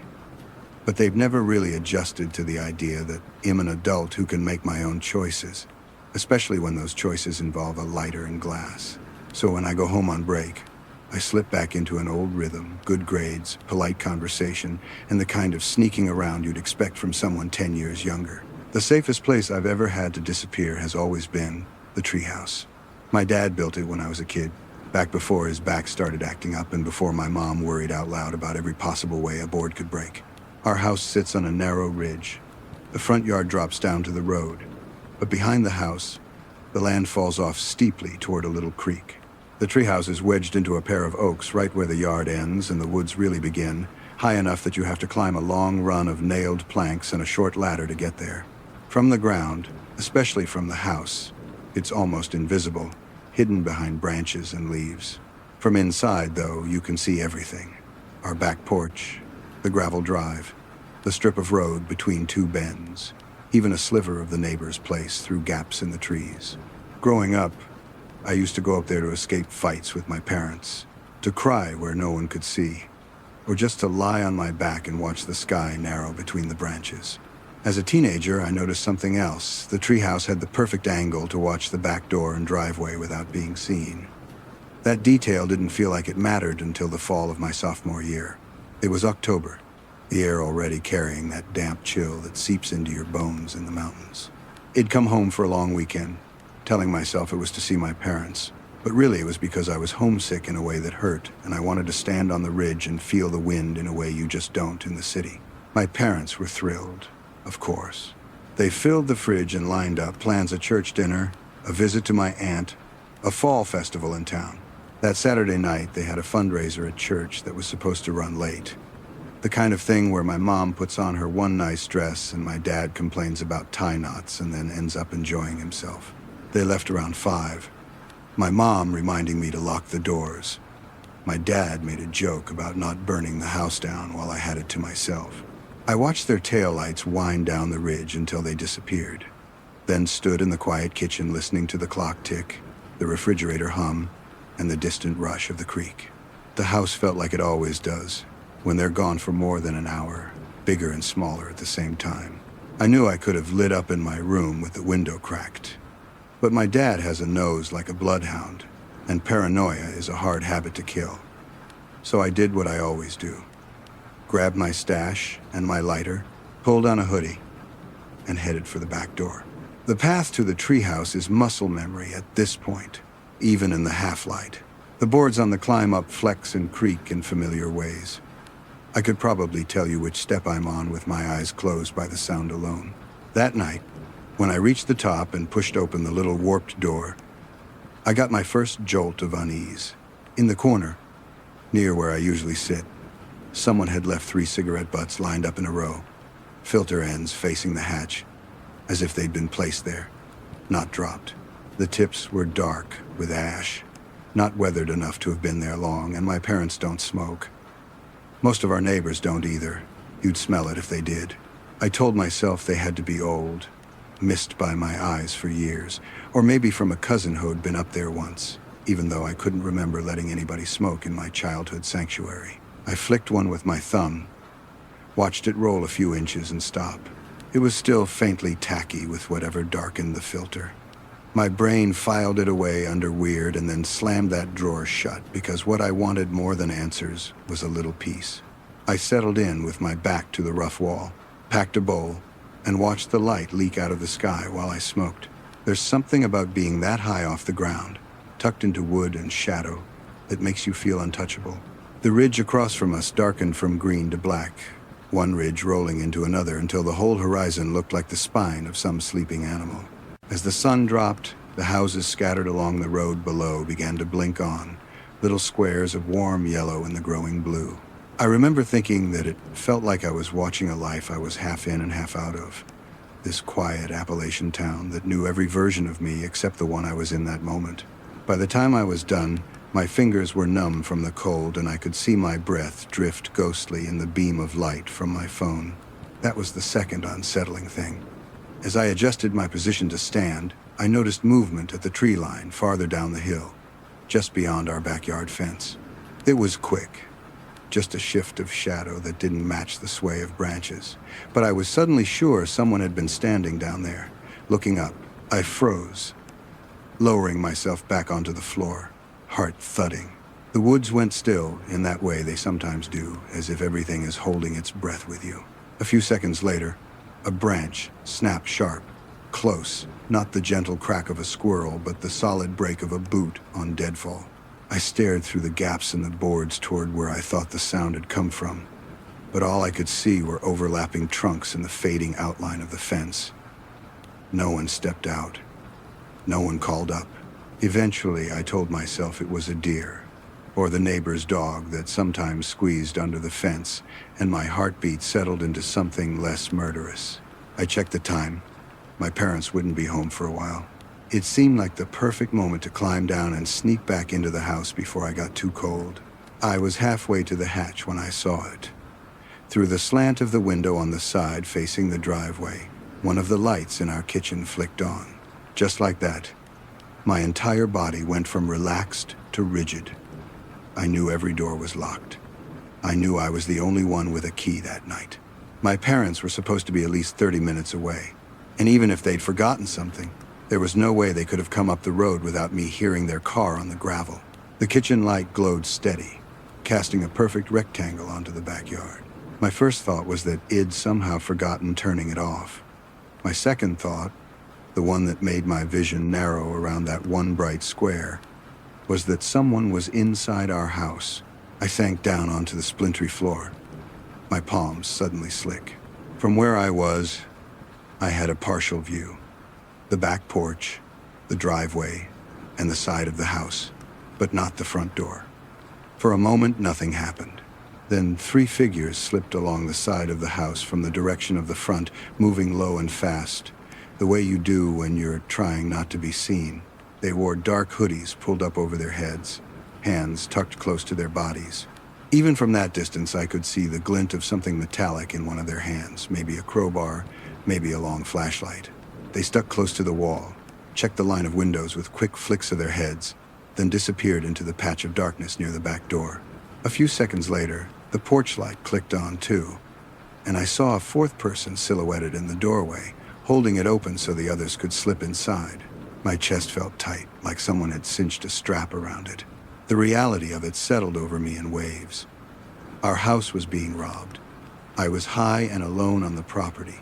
Speaker 1: but they've never really adjusted to the idea that I'm an adult who can make my own choices, especially when those choices involve a lighter and glass. So when I go home on break, I slip back into an old rhythm, good grades, polite conversation, and the kind of sneaking around you'd expect from someone 10 years younger. The safest place I've ever had to disappear has always been the treehouse. My dad built it when I was a kid, back before his back started acting up and before my mom worried out loud about every possible way a board could break. Our house sits on a narrow ridge. The front yard drops down to the road, but behind the house, the land falls off steeply toward a little creek. The treehouse is wedged into a pair of oaks right where the yard ends and the woods really begin, high enough that you have to climb a long run of nailed planks and a short ladder to get there. From the ground, especially from the house, it's almost invisible, hidden behind branches and leaves. From inside, though, you can see everything. Our back porch, the gravel drive, the strip of road between two bends. even a sliver of the neighbor's place through gaps in the trees. Growing up, I used to go up there to escape fights with my parents, to cry where no one could see, or just to lie on my back and watch the sky narrow between the branches. As a teenager, I noticed something else. The treehouse had the perfect angle to watch the back door and driveway without being seen. That detail didn't feel like it mattered until the fall of my sophomore year. It was October, the air already carrying that damp chill that seeps into your bones in the mountains. I'd come home for a long weekend, telling myself it was to see my parents, but really it was because I was homesick in a way that hurt, and I wanted to stand on the ridge and feel the wind in a way you just don't in the city. My parents were thrilled, of course. They filled the fridge and lined up plans: a church dinner, a visit to my aunt, a fall festival in town. That Saturday night, they had a fundraiser at church that was supposed to run late. The kind of thing where my mom puts on her one nice dress and my dad complains about tie knots and then ends up enjoying himself. They left around 5. My mom reminding me to lock the doors. My dad made a joke about not burning the house down while I had it to myself. I watched their taillights wind down the ridge until they disappeared, then stood in the quiet kitchen listening to the clock tick, the refrigerator hum, and the distant rush of the creek. The house felt like it always does, when they're gone for more than an hour, bigger and smaller at the same time. I knew I could have lit up in my room with the window cracked. But my dad has a nose like a bloodhound, and paranoia is a hard habit to kill. So I did what I always do. Grabbed my stash and my lighter, pulled on a hoodie, and headed for the back door. The path to the treehouse is muscle memory at this point, even in the half-light. The boards on the climb up flex and creak in familiar ways. I could probably tell you which step I'm on with my eyes closed by the sound alone. That night, when I reached the top and pushed open the little warped door, I got my first jolt of unease. In the corner, near where I usually sit, someone had left 3 cigarette butts lined up in a row, filter ends facing the hatch, as if they'd been placed there, not dropped. The tips were dark with ash, not weathered enough to have been there long, and my parents don't smoke. Most of our neighbors don't either. You'd smell it if they did. I told myself they had to be old, missed by my eyes for years, or maybe from a cousin who'd been up there once, even though I couldn't remember letting anybody smoke in my childhood sanctuary. I flicked one with my thumb, watched it roll a few inches and stop. It was still faintly tacky with whatever darkened the filter. My brain filed it away under weird and then slammed that drawer shut because what I wanted more than answers was a little peace. I settled in with my back to the rough wall, packed a bowl, and watched the light leak out of the sky while I smoked. There's something about being that high off the ground, tucked into wood and shadow, that makes you feel untouchable. The ridge across from us darkened from green to black, one ridge rolling into another until the whole horizon looked like the spine of some sleeping animal. As the sun dropped, the houses scattered along the road below began to blink on, little squares of warm yellow in the growing blue. I remember thinking that it felt like I was watching a life I was half in and half out of. This quiet Appalachian town that knew every version of me except the one I was in that moment. By the time I was done, my fingers were numb from the cold and I could see my breath drift ghostly in the beam of light from my phone. That was the second unsettling thing. As I adjusted my position to stand, I noticed movement at the tree line farther down the hill, just beyond our backyard fence. It was quick, just a shift of shadow that didn't match the sway of branches. But I was suddenly sure someone had been standing down there. Looking up, I froze, lowering myself back onto the floor, heart thudding. The woods went still in that way they sometimes do, as if everything is holding its breath with you. A few seconds later, a branch snapped sharp, close, not the gentle crack of a squirrel, but the solid break of a boot on deadfall. I stared through the gaps in the boards toward where I thought the sound had come from, but all I could see were overlapping trunks and the fading outline of the fence. No one stepped out. No one called up. Eventually, I told myself it was a deer, or the neighbor's dog that sometimes squeezed under the fence, and my heartbeat settled into something less murderous. I checked the time. My parents wouldn't be home for a while. It seemed like the perfect moment to climb down and sneak back into the house before I got too cold. I was halfway to the hatch when I saw it. Through the slant of the window on the side facing the driveway, One of the lights in our kitchen flicked on. Just like that, my entire body went from relaxed to rigid. I knew every door was locked. I knew I was the only one with a key that night. My parents were supposed to be at least 30 minutes away, and even if they'd forgotten something, there was no way they could have come up the road without me hearing their car on the gravel. The kitchen light glowed steady, casting a perfect rectangle onto the backyard. My first thought was that I'd somehow forgotten turning it off. My second thought, the one that made my vision narrow around that one bright square, was that someone was inside our house. I sank down onto the splintery floor, my palms suddenly slick. From where I was, I had a partial view. The back porch, the driveway, and the side of the house, but not the front door. For a moment, nothing happened. Then 3 figures slipped along the side of the house from the direction of the front, moving low and fast, the way you do when you're trying not to be seen. They wore dark hoodies pulled up over their heads, hands tucked close to their bodies. Even from that distance, I could see the glint of something metallic in one of their hands, maybe a crowbar, maybe a long flashlight. They stuck close to the wall, checked the line of windows with quick flicks of their heads, then disappeared into the patch of darkness near the back door. A few seconds later, the porch light clicked on too, and I saw a 4th person silhouetted in the doorway, holding it open so the others could slip inside. My chest felt tight, like someone had cinched a strap around it. The reality of it settled over me in waves. Our house was being robbed. I was high and alone on the property.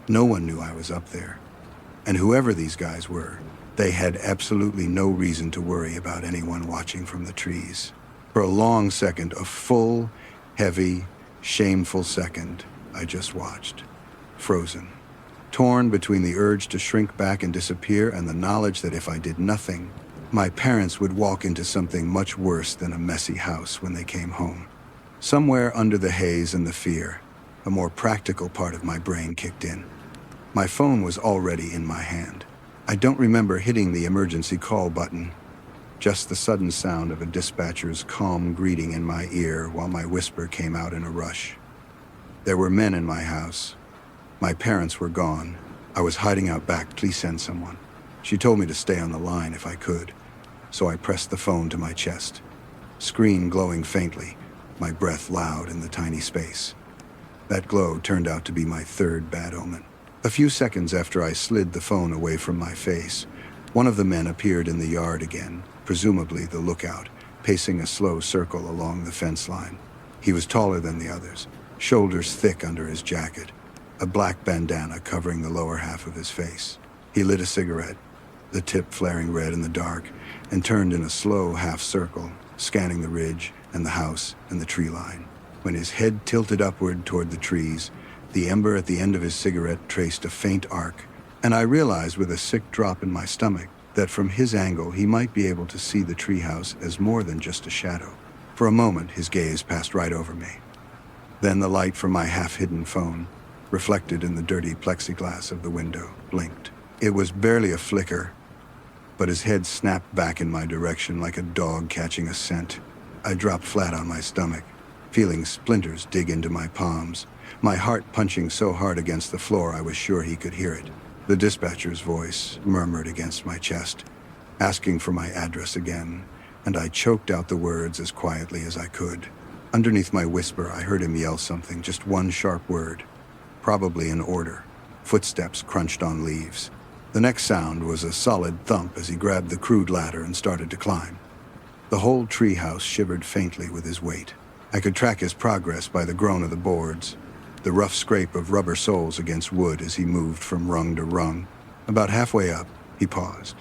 Speaker 1: No one knew I was up there. And whoever these guys were, they had absolutely no reason to worry about anyone watching from the trees. For a long second, a full, heavy, shameful second, I just watched. Frozen. Torn between the urge to shrink back and disappear and the knowledge that if I did nothing, my parents would walk into something much worse than a messy house when they came home. Somewhere under the haze and the fear, a more practical part of my brain kicked in. My phone was already in my hand. I don't remember hitting the emergency call button, just the sudden sound of a dispatcher's calm greeting in my ear while my whisper came out in a rush. There were men in my house. My parents were gone. I was hiding out back. Please send someone. She told me to stay on the line if I could, so I pressed the phone to my chest. Screen glowing faintly, my breath loud in the tiny space. That glow turned out to be my 3rd bad omen. A few seconds after I slid the phone away from my face, one of the men appeared in the yard again, presumably the lookout, pacing a slow circle along the fence line. He was taller than the others, shoulders thick under his jacket, a black bandana covering the lower half of his face. He lit a cigarette, the tip flaring red in the dark, and turned in a slow half circle, scanning the ridge and the house and the tree line. When his head tilted upward toward the trees, the ember at the end of his cigarette traced a faint arc, and I realized with a sick drop in my stomach that from his angle he might be able to see the treehouse as more than just a shadow. For a moment, his gaze passed right over me. Then the light from my half-hidden phone, reflected in the dirty plexiglass of the window, blinked. It was barely a flicker, but his head snapped back in my direction like a dog catching a scent. I dropped flat on my stomach, feeling splinters dig into my palms, my heart punching so hard against the floor I was sure he could hear it. The dispatcher's voice murmured against my chest, asking for my address again, and I choked out the words as quietly as I could. Underneath my whisper, I heard him yell something, just one sharp word, probably an order. Footsteps crunched on leaves. The next sound was a solid thump as he grabbed the crude ladder and started to climb. The whole treehouse shivered faintly with his weight. I could track his progress by the groan of the boards, the rough scrape of rubber soles against wood as he moved from rung to rung. About halfway up, he paused.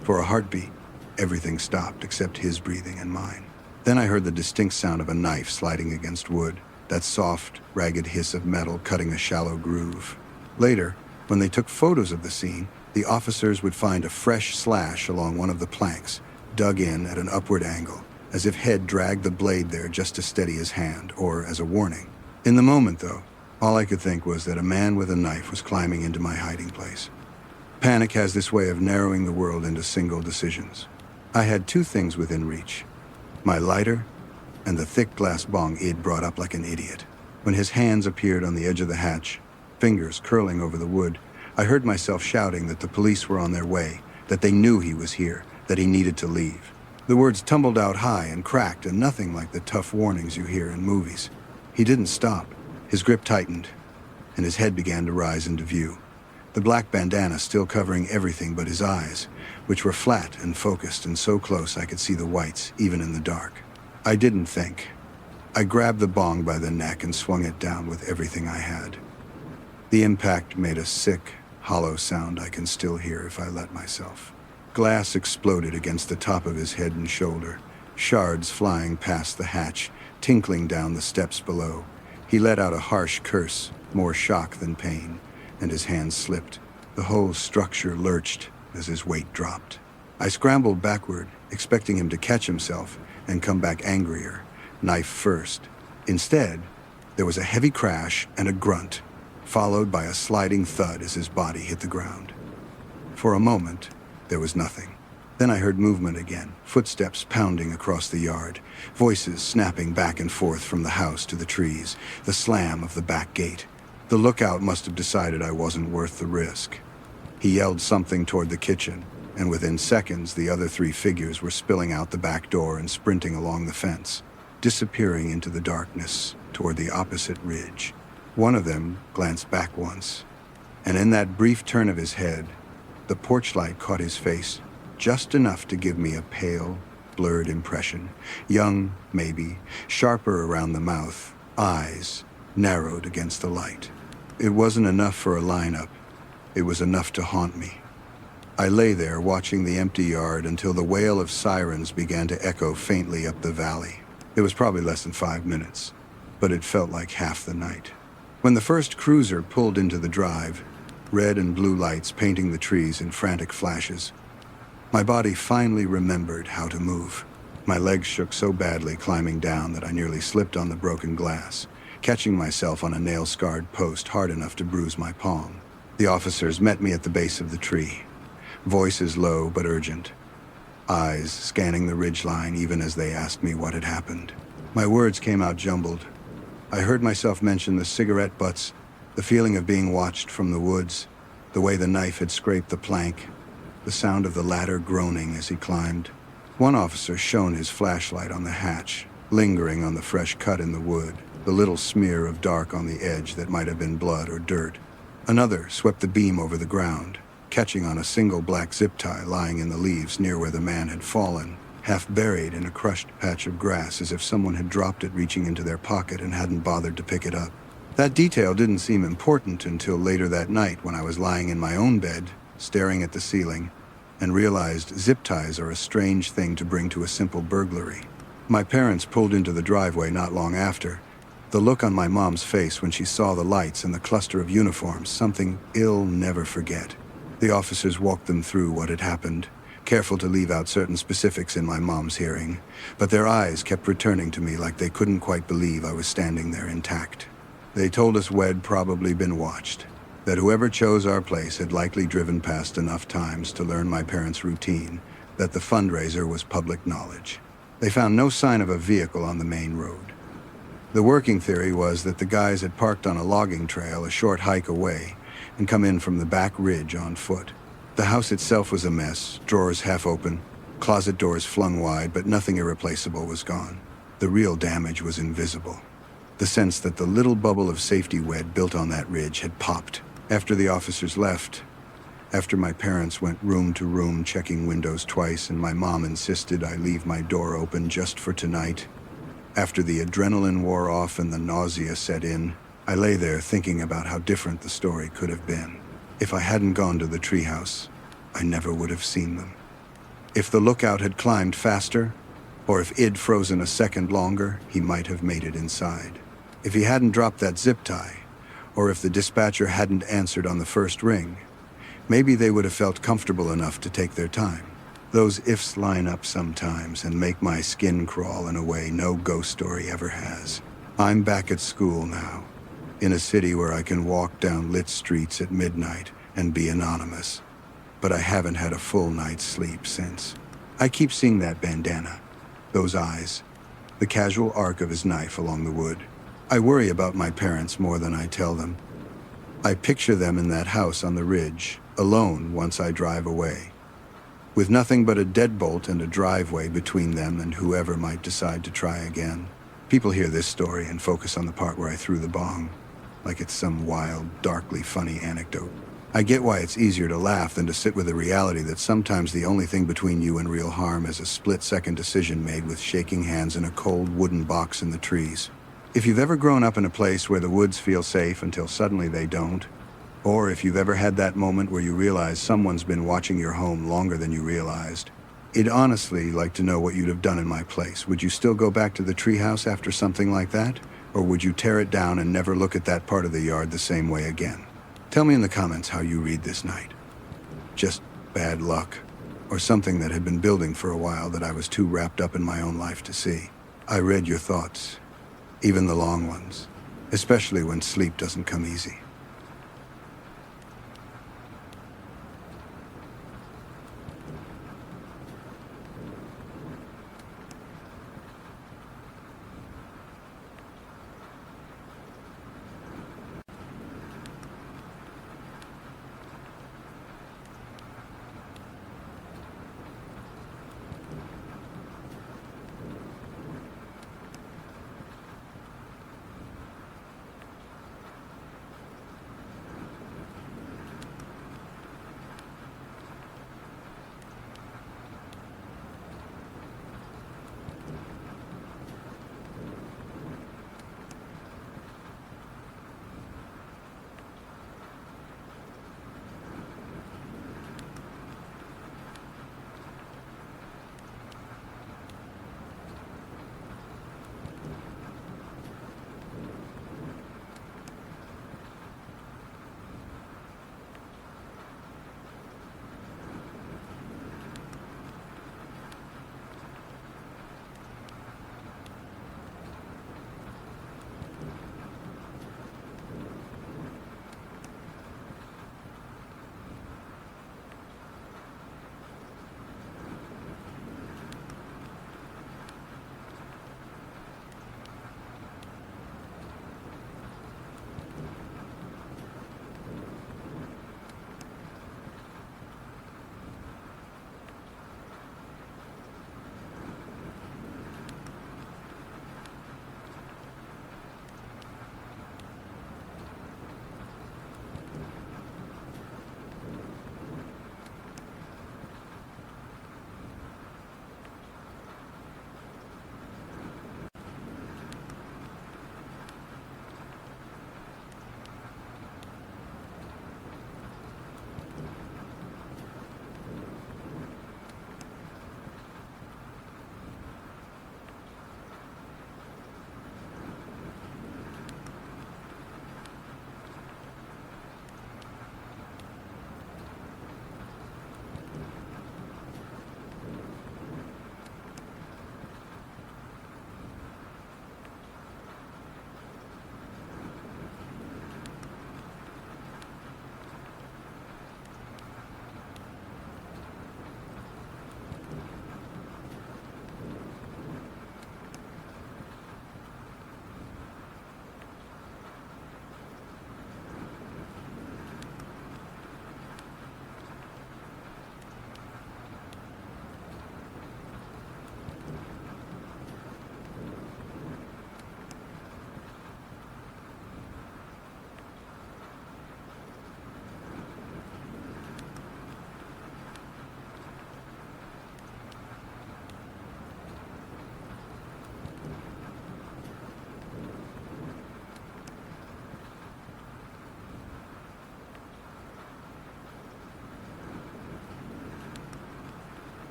Speaker 1: For a heartbeat, everything stopped except his breathing and mine. Then I heard the distinct sound of a knife sliding against wood, that soft, ragged hiss of metal cutting a shallow groove. Later, when they took photos of the scene, the officers would find a fresh slash along one of the planks, dug in at an upward angle, as if Head dragged the blade there just to steady his hand, or as a warning. In the moment, though, all I could think was that a man with a knife was climbing into my hiding place. Panic has this way of narrowing the world into single decisions. I had 2 things within reach: my lighter and the thick glass bong Id brought up like an idiot. When his hands appeared on the edge of the hatch, fingers curling over the wood. I heard myself shouting that the police were on their way, that they knew he was here, that he needed to leave. The words tumbled out high and cracked, and nothing like the tough warnings you hear in movies. He didn't stop. His grip tightened, and his head began to rise into view. The black bandana still covering everything but his eyes, which were flat and focused and so close I could see the whites, even in the dark. I didn't think. I grabbed the bong by the neck and swung it down with everything I had. The impact made a sick, hollow sound I can still hear if I let myself. Glass exploded against the top of his head and shoulder, shards flying past the hatch, tinkling down the steps below. He let out a harsh curse, more shock than pain, and his hand slipped. The whole structure lurched as his weight dropped. I scrambled backward, expecting him to catch himself and come back angrier, knife first. Instead, there was a heavy crash and a grunt, followed by a sliding thud as his body hit the ground. For a moment, there was nothing. Then I heard movement again, footsteps pounding across the yard, voices snapping back and forth from the house to the trees, the slam of the back gate. The lookout must have decided I wasn't worth the risk. He yelled something toward the kitchen, and within seconds the other three figures were spilling out the back door and sprinting along the fence, disappearing into the darkness toward the opposite ridge. One of them glanced back once, and in that brief turn of his head, the porch light caught his face, just enough to give me a pale, blurred impression. Young, maybe, sharper around the mouth, eyes narrowed against the light. It wasn't enough for a lineup. It was enough to haunt me. I lay there watching the empty yard until the wail of sirens began to echo faintly up the valley. It was probably less than 5 minutes, but it felt like half the night. When the first cruiser pulled into the drive, red and blue lights painting the trees in frantic flashes, my body finally remembered how to move. My legs shook so badly climbing down that I nearly slipped on the broken glass, catching myself on a nail-scarred post hard enough to bruise my palm. The officers met me at the base of the tree, voices low but urgent, eyes scanning the ridgeline even as they asked me what had happened. My words came out jumbled. I heard myself mention the cigarette butts, the feeling of being watched from the woods, the way the knife had scraped the plank, the sound of the ladder groaning as he climbed. One officer shone his flashlight on the hatch, lingering on the fresh cut in the wood, the little smear of dark on the edge that might have been blood or dirt. Another swept the beam over the ground, catching on a single black zip tie lying in the leaves near where the man had fallen, half buried in a crushed patch of grass as if someone had dropped it reaching into their pocket and hadn't bothered to pick it up. That detail didn't seem important until later that night when I was lying in my own bed, staring at the ceiling, and realized zip ties are a strange thing to bring to a simple burglary. My parents pulled into the driveway not long after. The look on my mom's face when she saw the lights and the cluster of uniforms, something I'll never forget. The officers walked them through what had happened, careful to leave out certain specifics in my mom's hearing, but their eyes kept returning to me like they couldn't quite believe I was standing there intact. They told us we'd probably been watched, that whoever chose our place had likely driven past enough times to learn my parents' routine, that the fundraiser was public knowledge. They found no sign of a vehicle on the main road. The working theory was that the guys had parked on a logging trail a short hike away and come in from the back ridge on foot. The house itself was a mess, drawers half open, closet doors flung wide, but nothing irreplaceable was gone. The real damage was invisible. The sense that the little bubble of safety we'd built on that ridge had popped. After the officers left, after my parents went room to room checking windows twice and my mom insisted I leave my door open just for tonight, after the adrenaline wore off and the nausea set in, I lay there thinking about how different the story could have been. If I hadn't gone to the treehouse, I never would have seen them. If the lookout had climbed faster, or if I'd frozen a second longer, he might have made it inside. If he hadn't dropped that zip tie, or if the dispatcher hadn't answered on the first ring, maybe they would have felt comfortable enough to take their time. Those ifs line up sometimes and make my skin crawl in a way no ghost story ever has. I'm back at school now, in a city where I can walk down lit streets at midnight and be anonymous. But I haven't had a full night's sleep since. I keep seeing that bandana, those eyes, the casual arc of his knife along the wood. I worry about my parents more than I tell them. I picture them in that house on the ridge, alone once I drive away, with nothing but a deadbolt and a driveway between them and whoever might decide to try again. People hear this story and focus on the part where I threw the bong, like it's some wild, darkly funny anecdote. I get why it's easier to laugh than to sit with the reality that sometimes the only thing between you and real harm is a split-second decision made with shaking hands in a cold wooden box in the trees. If you've ever grown up in a place where the woods feel safe until suddenly they don't, or if you've ever had that moment where you realize someone's been watching your home longer than you realized, I'd honestly like to know what you'd have done in my place. Would you still go back to the treehouse after something like that? Or would you tear it down and never look at that part of the yard the same way again? Tell me in the comments how you read this night. Just bad luck, or something that had been building for a while that I was too wrapped up in my own life to see. I read your thoughts, even the long ones, especially when sleep doesn't come easy.